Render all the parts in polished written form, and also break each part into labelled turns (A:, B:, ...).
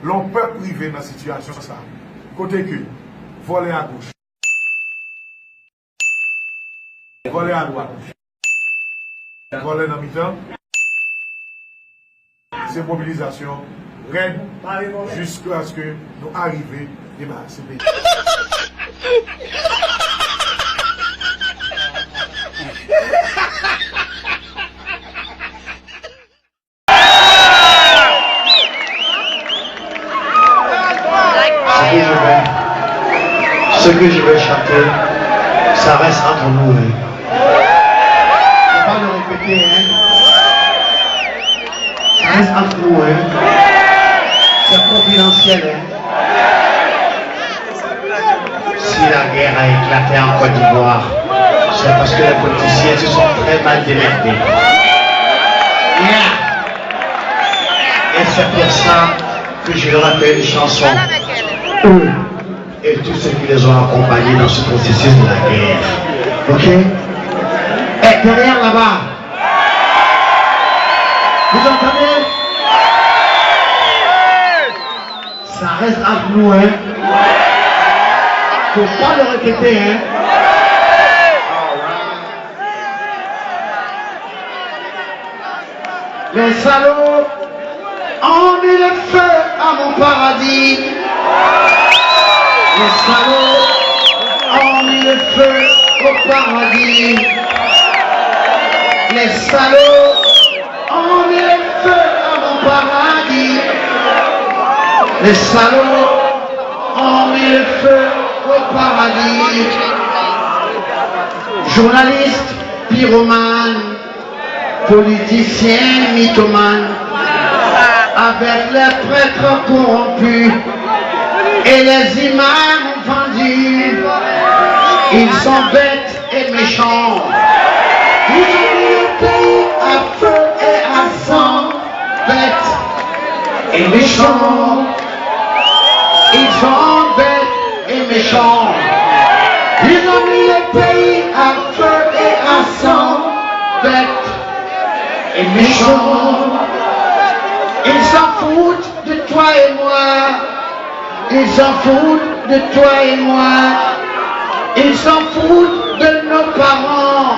A: l'on peut priver dans la situation ça. Côté que, voler à gauche, voler à droite, voler dans le mi-temps, c'est mobilisation raide jusqu'à ce que nous arrivions à débarrasser le pays.
B: Ce que je vais chanter, ça reste entre nous. Hein. Faut pas le répéter, hein. Ça reste entre nous, hein. C'est confidentiel, hein. Si la guerre a éclaté en Côte d'Ivoire, c'est parce que les politiciens se sont très mal démerdés. Yeah. Et c'est pour ça que je leur ai fait une chanson. Eux et tous ceux qui les ont accompagnés dans ce processus de la guerre. Ok? Et derrière là-bas, vous entendez? Ça reste entre nous, hein? Faut pas le répéter, hein? Les salauds ont mis le feu à mon paradis. Les salauds ont mis le feu au paradis. Les salauds ont mis le feu à mon paradis. Les salauds ont mis le feu au paradis. Journalistes, pyromanes, politiciens, mythomanes, avec les prêtres corrompus et les imams vendus, ils sont bêtes et méchants. Ils ont mis le pays à feu et à sang, bêtes et méchants. Ils sont bêtes et méchants. Ils ont mis le pays à feu et à sang, bêtes et méchants. Ils s'en foutent de toi et moi. Ils s'en foutent de toi et moi. Ils s'en foutent de nos parents.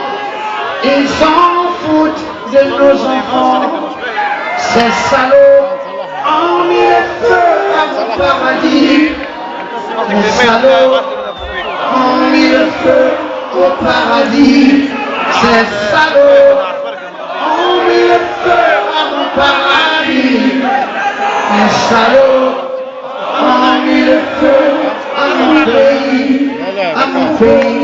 B: Ils s'en foutent de nos enfants. Ces salauds ont mis le feu à mon paradis. Les salauds ont mis le feu au paradis. Ces salauds ont mis le feu à mon paradis. Les salauds ont mis le feu à mon pays,